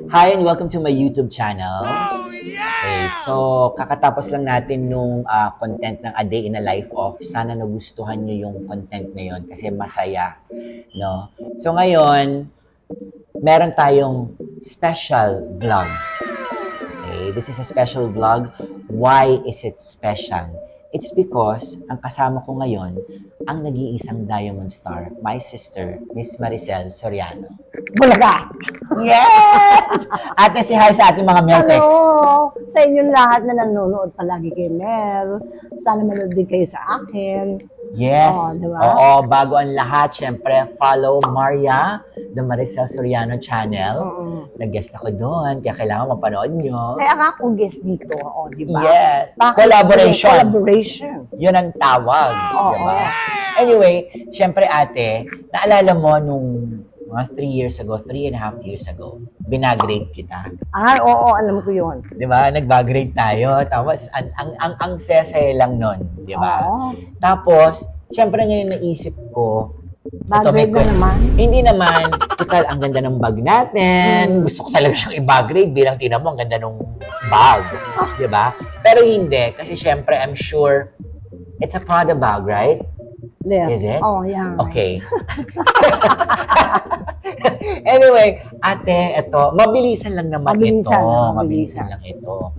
Hi and welcome to my YouTube channel. Okay, so kakatapos lang natin nung content ng A Day in a Life of. Sana nagustuhan nyo yung content na yun kasi masaya, no? So ngayon, meron tayong special vlog. Okay, this is a special vlog. Why is it special? It's because ang kasama ko ngayon ang nag-iisang Diamond Star, my sister, Miss Maricel Soriano. Bulaga! Yes! Ate, si hi sa ating mga Meltex. Hello! Sa inyong lahat na nanonood palagi kay Mel. Sana manood din kayo sa akin. Yes. Diba? Oo, bago ang lahat, syempre, follow Maria, the Maricel Soriano channel. Nag-guest ako doon, kaya kailangan mapanood nyo. Kaya nga akong guest dito, di ba? Yes. Bakit? Collaboration. Collaboration. Yun ang tawag. Diba? Anyway, syempre ate, naalala mo nung mga 3 years ago, 3.5 years ago, binagrade kita. Oo, alam ko yun. Di ba? Nag-bagrade tayo. Tapos, ang sesay lang nun. Di ba? Tapos, syempre ngayon naisip ko, Bagrade mo naman? Hindi naman. Total, ang ganda ng bag natin. Gusto ko talaga siyang i-bagrade bilang tinan mo, ang ganda ng bag. Di ba? Pero hindi. Kasi syempre, I'm sure, it's a Prada bag, right? Left. Is it? Oh, yeah. Okay. Anyway, ate, ito, mabilisan lang naman ito. Mabilisan lang ito.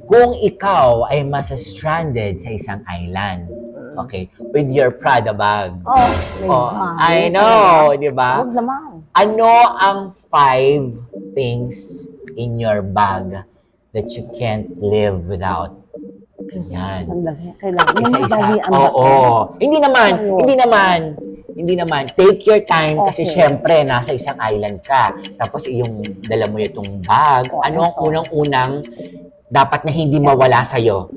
Kung ikaw ay masa-stranded sa isang island, okay, with your Prada bag. I know, di ba? Huwag naman. Ano ang 5 things in your bag that you can't live without? Yan. Kailangan. Isa-isa. Oo. Hindi naman. Take your time kasi syempre nasa isang island ka. Tapos yung dala mo itong bag. Ano ang unang-unang dapat na hindi mawala sa'yo?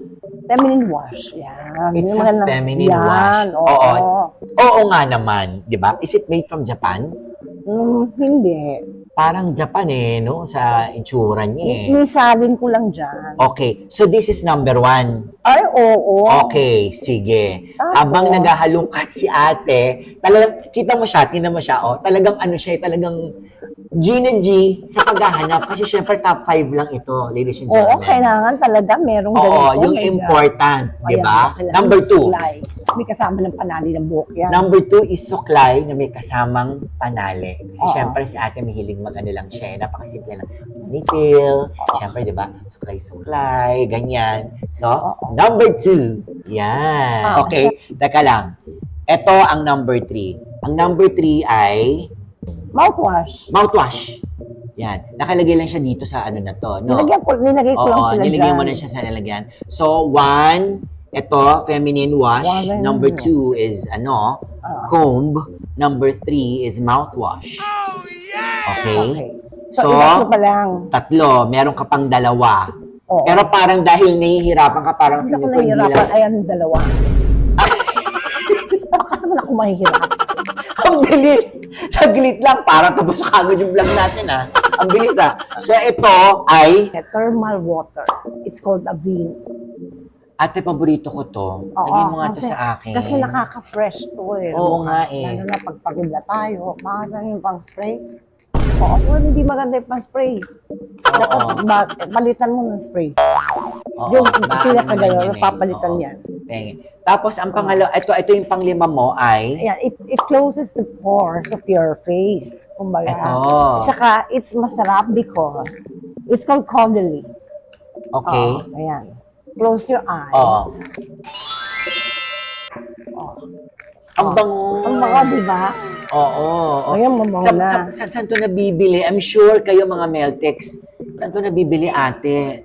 Feminine wash. Yan. It's a feminine wash. Oo nga naman. Di ba? Is it made from Japan? Hindi. Parang Japan no? Sa itsura niya Nisalin ko lang dyan. Okay. So this is number 1. Ay, oo. Okay, sige. Habang naghahalungkat si ate, talagang, tingnan mo siya, talagang ano siya, talagang G na G sa paghahanap. Kasi syempre top 5 lang ito, ladies and gentlemen. Oo, kailangan talaga merong ganito. Oo, yung important, di ba? Number 2. May kasama ng panali ng buhok yan. Number 2 is suklay na may kasamang panali. Kasi syempre si ate mahilig mag-ano lang siya, napakasimple lang. Ponytail, syempre di ba? Suklay, ganyan. So, number 2. Yan. Okay, teka lang. Ito ang number 3. Ang number 3 ay mouthwash. Mouthwash. Yan. Nakalagay lang siya dito sa ano na to, no? Nilagay ko lang sila nilagay mo na siya sa lalagyan. So, 1, ito, feminine wash. Number 2 is, comb. Number 3 is mouthwash. Okay? So, iba pa lang. 3. Meron ka pang 2. Pero parang dahil nahihirapan ka, parang hindi ako nahihirapan. Ayan, 2. Bakit naman ako mahihirapan? Ang bilis! Saglit lang, para tapos kagad yung vlog natin, Ang bilis, So, ito ay thermal water. It's called Avene. Ate, paborito ko to. Lagay mo nga to sa akin. Kasi nakaka-fresh to Oo nga Lalo na pagpagod na tayo. Bakit na yung pang-spray? Well, hindi maganda yung pang-spray. Dapat palitan mo ng spray. Yung pinakagayon, papalitan yan. Tapos, ang pangalawa, ito yung panglima mo ay? Ayan, it closes the pores of your face. Kumbaga. Ito. Saka, it's masarap because it's called Caudalie. Okay. Ayan. Close your eyes. Ang bango. Ang bango, di ba? Oo. Ayan, mabango na. Saan to nabibili? I'm sure kayo mga Meltex, saan to nabibili, ate?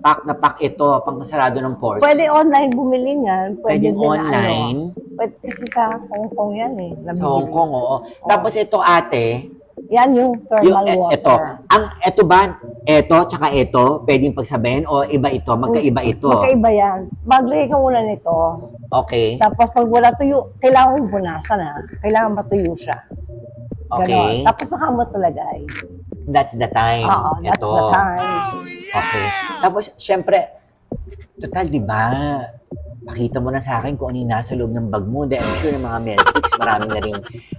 Pack na pack ito, pangkasarado ng pores. Pwede online bumili niyan. Pwede din online. Pwede kasi sa Hong Kong yan Sa Hong Kong, Tapos ito, ate, yan yung thermal water. Ito, tsaka ito, pwedeng pagsabihin o iba ito, magkaiba ito? Magkaiba yan. Maglagay ka muna nito. Okay. Tapos pag wala tuyo, kailangan mo punasan Kailangan matuyo siya. Okay. Ganon. Tapos saka mo ito lagay. That's the time. That's the time. Okay. Tapos, syempre, total, di ba? Pakita mo na sa akin kung ano yung nasa loob ng bag mo. Dahil I'm sure yung mga Meltex, marami na rin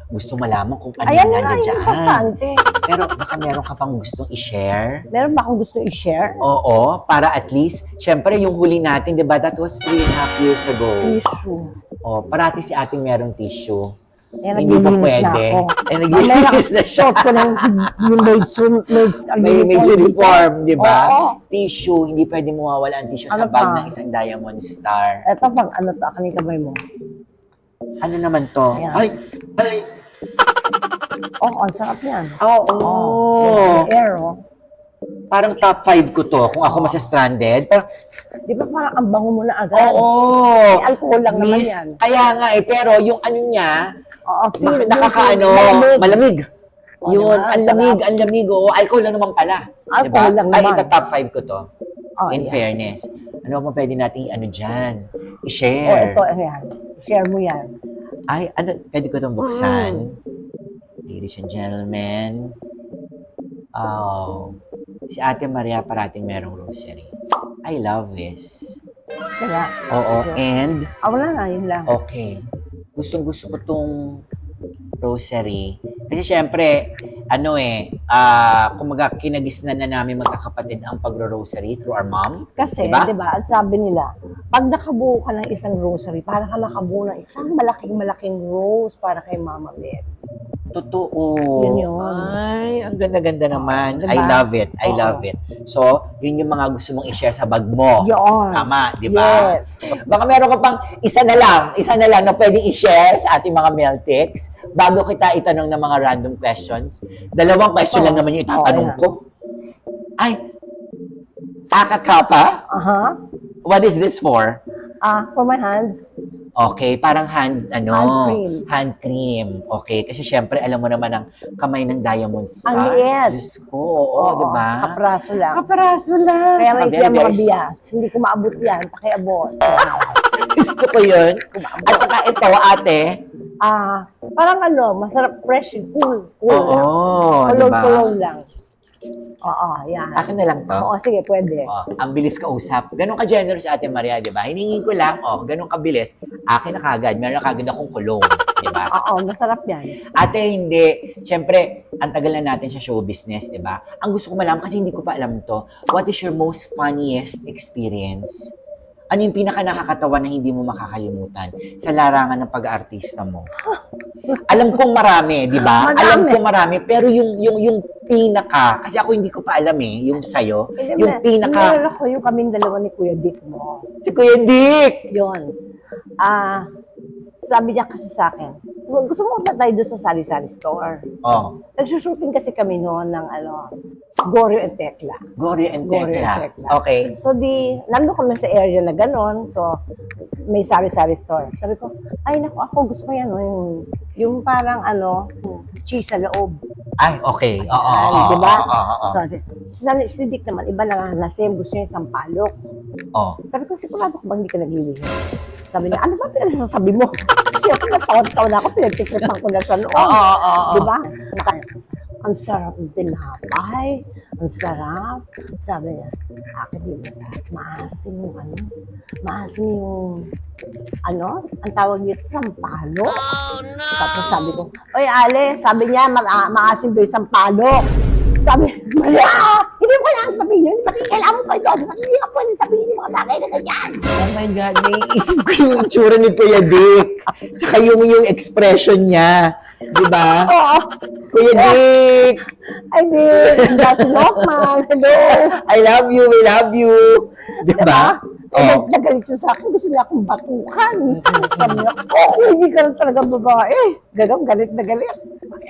gusto malaman kung ano yung nandiyan dyan. Importante. Pero baka meron ka pang gustong i-share? Meron ba akong gusto i-share? Oo, para at least, syempre yung huli natin, di ba? That was 3.5 years ago. Tissue. Oh, parati si ating merong tissue. Kaya Hindi pa naglilinis na pwede. ako. Ay, naglilinis na siya. Short ko ng yung maids May uniform, di ba? Oo. Tissue, hindi pwede mawawala ang tissue sa Ano bag pa? ng isang Diamond Star. Ito pang ano to, kaning kamay mo. Ano naman to? Ayan. Ay! Oh, ang sarap yan. Oo! Oh, air, oh. Parang top 5 ko to kung ako masa-stranded. Di ba parang ang bango mo na agad? Oo! May alcohol lang naman Miss, yan. kaya nga pero yung ano niya, Oo, nakakaano, malamig. O, Yun, diba? ang lamig, oo. Alcohol lang naman pala. Alcohol lang Ay, naman. ito top 5 ko to. Oh, In yan. fairness. Ano ba pwede natin ano dyan? Oh, I-share. ito, ayan. Share mo yan. Ay, ano, pwede ko itong buksan. Ladies and gentlemen. Oh, si Ate Maria parating merong rosary. I love this. Kaya, Oo, and, wala na, yun lang. okay. Gustong-gusto ko tong rosary. Kasi syempre, kumaga kinagisnan na namin magkakapatid ang pagro-rosary through our mom. Kasi, Diba? di ba, at sabi nila, pag nakabuo ka ng isang rosary, para ka nakabuo ng isang malaking rose para kay Mama Beth. Totoo. Yun. Ay, ang ganda-ganda naman. Diba? I love it. I Oo. love it. So, yun yung mga gusto mong i-share sa bag mo. Yun. Tama, di ba? Yes. So, baka meron ka pang isa na lang na pwede i-share sa ating mga Meltics bago kita itanong ng mga random questions. 2 question lang naman yung itatanong Oo, ko. Ay, akakapa? Aha. What is this for? For my hands. Okay, parang hand cream. hand cream. Okay, kasi syempre alam mo naman ang kamay ng Diamond Star. Ang liit. Diyos ko, oo, di ba? Kapraso lang. Kaparaso lang. Kaya Saka may very, mga very bias. Hindi ko maabot yan. Pakiabot. Gusto ko yun. At saka ito, ate. Parang masarap, fresh, cool. Cool Oo, lang. di ba? Kulong lang. Oo, yan. Akin na lang to. Oo, sige, pwede. Oh, ang bilis ka usap. Ganon ka-generous, Ate Maria, di ba? Hiningi ko lang, ganon kabilis. Akin na kagad. Meron na kagad akong kulong. Di ba? Oo, masarap yan. Ate, hindi. Siyempre, ang tagal na natin sa show business, di ba? Ang gusto ko malaman, kasi hindi ko pa alam to, what is your most funniest experience? Ano yung pinaka nakakatawa na hindi mo makakalimutan sa larangan ng pag-aartista mo? Alam kong marami, di ba? Madami. Alam kong marami, pero yung pinaka, kasi ako hindi ko pa alam yung sayo, yung pinaka, Meron ako yung kaming dalawa ni Kuya Dick mo. si Kuya Dick! Yun. Sabi niya kasi sa akin, gusto mo ba tayo doon sa sari-sari store? Oh, Nagsushooting kasi kami noon ng Goryo and Tekla. Gloria and Gloria and Tekla. Tekla. Okay. So nandun kami sa area na ganon, so may sari-sari store. Sabi ko, ay naku, ako gusto ko yan, yung parang cheese sa loob. Ay, okay. Oo, Ayan, diba? Oo. So, si Dick naman, iba na nga lasem, gusto niya isang palok. Oh. Sabi ko, sigurado ko bang hindi ka naglilihi? Sabi niya, ano ba pinagsasabi mo? Kasi ako nagtaon-taon na ako, pinagtikripan ko na siya noon. Oo. Diba? Ang sarap ng tinapay. Ang sarap. Sabi niya, akin din masarap. Maasim yung maasim yung, ang tawag dito, sampalok. Oh, no! Tapos sabi ko, oy Ale, sabi niya, maasim doon sampalok. Sabi, Maria, hindi mo kailangan sabihin yun. Bakit kailangan mo pa ito? Hindi ka pwede sabihin yung mga bagay na ganyan. Oh my God, naiisip ko yung itsura ni Kuya Dick. Tsaka yung expression niya. Di ba? Oo. Kuya Dick! I mean, that's Lokman. Hello. I love you, we love you. Di ba? Oh. Nagalit siya sa akin, gusto niya akong batukan. Sabi niya, hindi ka lang talaga babae. Galit na galit.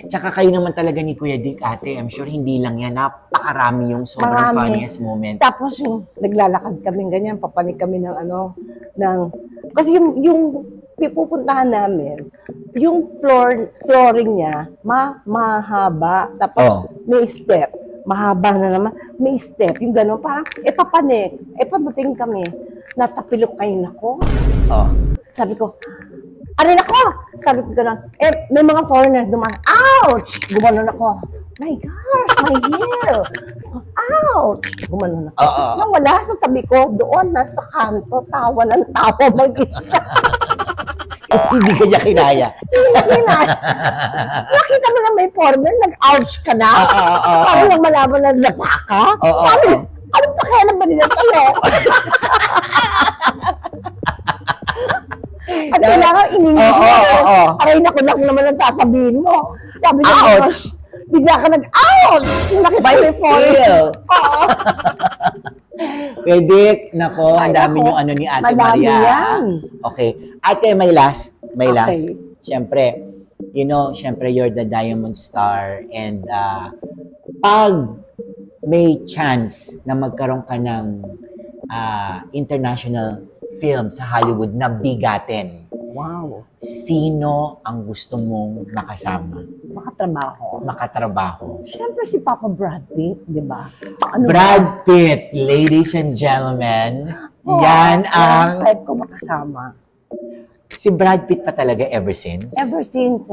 Tsaka kayo naman talaga ni Kuya Dick, ate. I'm sure hindi lang yan. Napakarami yung sobrang Marami. funniest moment. Tapos yung naglalakad kami ganyan, papanik kami ng kasi yung pipupuntahan namin, yung flooring niya, mahaba, tapos may step. Mahaba na naman, may step, yung gano'n, parang, papanik, padating kami, natapilok kayo nako. Oh. Sabi ko, aray nako! Sabi ko gano'n, may mga foreigner dumaan, ouch! Gumanon ako. My gosh, my hair! Ouch! Gumanon ako. Nawala sa tabi ko, doon, nasa kanto, tawa ng tawa mag-isa. Hindi ka niya kinaya. Hindi na. Nakita mo na may former, nag-ouch ka na. Parang lang malaman na napa ka. Sabi, anong pakialam ba nila sa'yo? At kailangan iningin mo. Aray na ko lang naman ang sasabihin mo. Sabi niya, Ouch! bigla ka nag-ouch! Nakita mo yung former. Oo. Pwede, nako, ang Ay, dami nako. yung ano ni Ate Madami Maria. yan. Okay. Ate, may last. Okay. Siyempre, siyempre you're the Diamond Star and pag may chance na magkaroon ka ng international film sa Hollywood na bigatin, Wow. sino ang gusto mong makasama? Makatrabaho. Siyempre si Papa Brad Pitt, di ba? Brad Pitt, ladies and gentlemen, yan ang... Kahit ko makasama. Si Brad Pitt pa talaga ever since. Ever since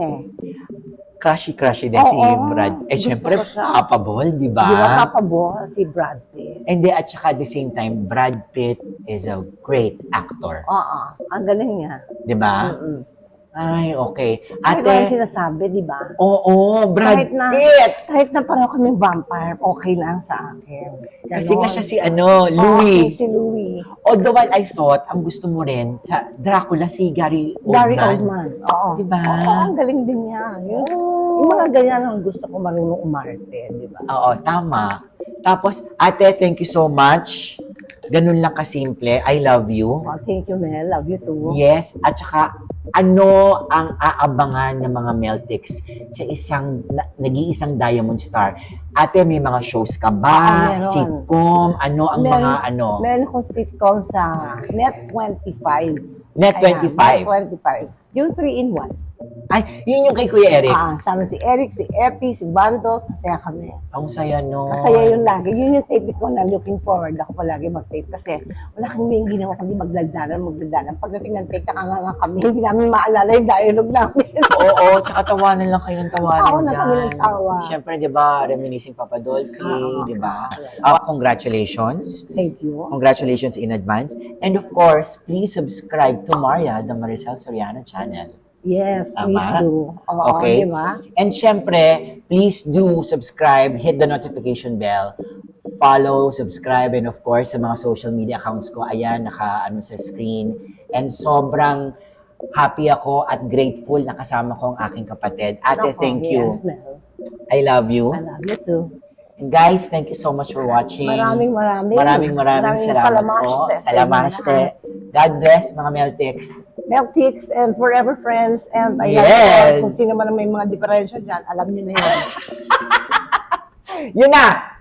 Crushy din si Oo, Brad. gusto Siyempre, ko siya. kapabol, di ba? Di ba Papa Bo, si Brad Pitt? And then, at saka at the same time, Brad Pitt is a great actor. Oo, ang galing niya. Di ba? Mm-mm. Ay, okay. Ate, ito ang Ate, sinasabi, di ba? oo, Brad Pitt! Kahit na pareho kami vampire, okay lang sa akin. Kasi nga siya si Oo, Louis. si Louis. Although while I thought, ang gusto mo rin sa Dracula si Gary Gary Oldman. Oldman. Oo. Diba? Oo, ang galing din niya. Yung mga ganyan ang gusto ko marunong umarte, di ba? Oo, tama. Tapos, ate, thank you so much. Ganun lang kasimple. I love you. Oh, thank you, Mel. Love you too. Yes, at saka ano ang aabangan ng mga Meltics sa nag-iisang Diamond Star? Ate, may mga shows ka ba? meron. Sitcom? Ano ang mga ano? Meron akong sitcom sa Net25. Net25. Net25. Yung 3-in-1. Ay, yun yung kay Kuya Eric. Sama si Eric, si Epi, si Bando, masaya kami. Ang saya no. Masaya yun lagi. Yun yung tape ko na looking forward ako palagi mag-tape kasi wala kami yung ginawa kundi magdaldalan. Pagdating ng tape, nakanganga kami. Hindi namin maalala yung dialogue namin. Oo, tsaka tawanan lang kayo ng tawanan Tawa na kami ng tawa. Siyempre, di ba, reminiscing Papa Dolphy, di ba? Oo. Congratulations. Thank you. Congratulations in advance. And of course, please subscribe to Maria, the Maricel Soriano channel. Yes, please Tama? do. Oo, Okay. di ba? And syempre, please do subscribe, hit the notification bell, follow, subscribe, and of course, sa mga social media accounts ko, ayan, naka-ano sa screen. And sobrang happy ako at grateful na kasama ko ang aking kapatid. Ate, Nako, thank you. Yes, Mel. I love you. I love you too. And guys, thank you so much for watching. Maraming Maraming salamat po. Salamaste. God bless, mga Meltics. Meltics and forever friends and ayan, Yes. kung sino man ang may mga diferensya dyan, alam niyo na yun. Yun na!